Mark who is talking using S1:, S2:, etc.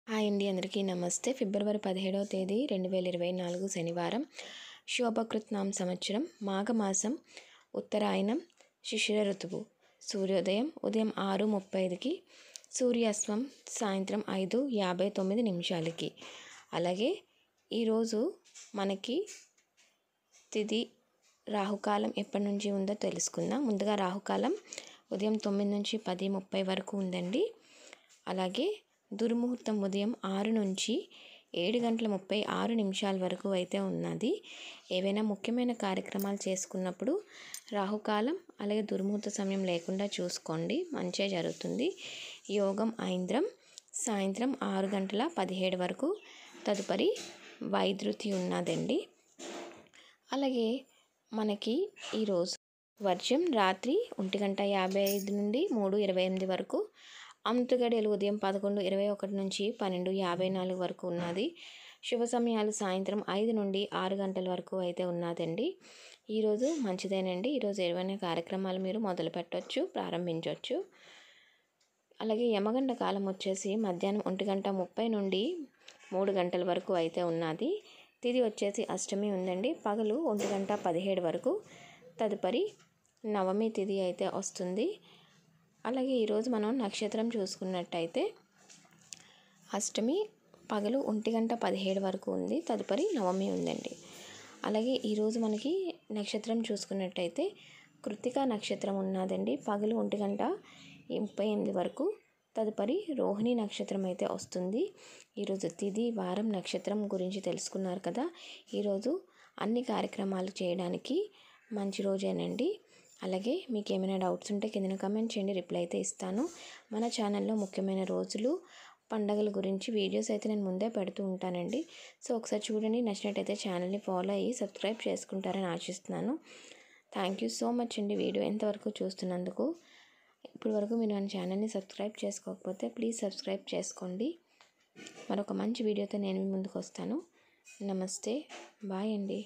S1: Hi అండి, అందరికీ నమస్తే. ఫిబ్రవరి 17వ తేదీ 2024 శనివారం. శోభకృత్నామ సంవత్సరం, మాఘమాసం, ఉత్తరాయణం, శిశిర ఋతువు. సూర్యోదయం ఉదయం 6:35కి, సూర్యాస్తం సాయంత్రం 5:59. అలాగే ఈరోజు మనకి తిథి రాహుకాలం ఎప్పటి నుంచి ఉందో తెలుసుకుందాం. ముందుగా రాహుకాలం ఉదయం 9 నుంచి 10:30 వరకు ఉందండి. అలాగే దుర్ముహూర్తం ఉదయం 6 నుంచి 7:36 వరకు అయితే ఉన్నది. ఏవైనా ముఖ్యమైన కార్యక్రమాలు చేసుకున్నప్పుడు రాహుకాలం అలాగే దుర్ముహూర్త సమయం లేకుండా చూసుకోండి, మంచిగా జరుగుతుంది. యోగం ఐంద్రం సాయంత్రం 6:17 వరకు, తదుపరి వైద్యుతి ఉన్నదండి. అలాగే మనకి ఈరోజు వర్జం రాత్రి 1:55 నుండి 3:28 వరకు, అమృతగడియలు ఉదయం 11:21 నుంచి 12:54 వరకు ఉన్నది. శుభ సమయాలు సాయంత్రం 5 నుండి 6 గంటల వరకు అయితే ఉన్నదండి. ఈరోజు మంచిదేనండి. ఈరోజు ఏవైనా కార్యక్రమాలు మీరు మొదలు పెట్టవచ్చు, ప్రారంభించవచ్చు. అలాగే యమగండ కాలం వచ్చేసి మధ్యాహ్నం 1:30 నుండి 3 గంటల వరకు అయితే ఉన్నది. తిథి వచ్చేసి అష్టమి ఉందండి, పగలు 1:17 వరకు, తదుపరి నవమి తిథి అయితే వస్తుంది. అలాగే ఈరోజు మనం నక్షత్రం చూసుకున్నట్టయితే అష్టమి పగలు 1:17 వరకు ఉంది, తదుపరి నవమి ఉందండి. అలాగే ఈరోజు మనకి నక్షత్రం చూసుకున్నట్టయితే కృత్తిక నక్షత్రం ఉన్నదండి, పగలు 1:38 వరకు, తదుపరి రోహిణి నక్షత్రం అయితే వస్తుంది. ఈరోజు తిథి వారం నక్షత్రం గురించి తెలుసుకున్నారు కదా. ఈరోజు అన్ని కార్యక్రమాలు చేయడానికి మంచి రోజేనండి. అలాగే మీకు ఏమైనా డౌట్స్ ఉంటే కింద కామెంట్ చేయండి, రిప్లై అయితే ఇస్తాను. మన ఛానల్లో ముఖ్యమైన రోజులు, పండగల గురించి వీడియోస్ అయితే నేను ముందే పెడుతూ ఉంటానండి. సో ఒకసారి చూడండి, నచ్చినట్టయితే ఛానల్ని ఫాలో అయ్యి సబ్స్క్రైబ్ చేసుకుంటారని ఆశిస్తున్నాను. థ్యాంక్ యూ సో మచ్ అండి వీడియో ఎంతవరకు చూస్తున్నందుకు. ఇప్పటి వరకు మీరు మన ఛానల్ని సబ్స్క్రైబ్ చేసుకోకపోతే ప్లీజ్ సబ్స్క్రైబ్ చేసుకోండి. మరొక మంచి వీడియోతో నేను మీ ముందుకు వస్తాను. నమస్తే, బాయ్ అండి.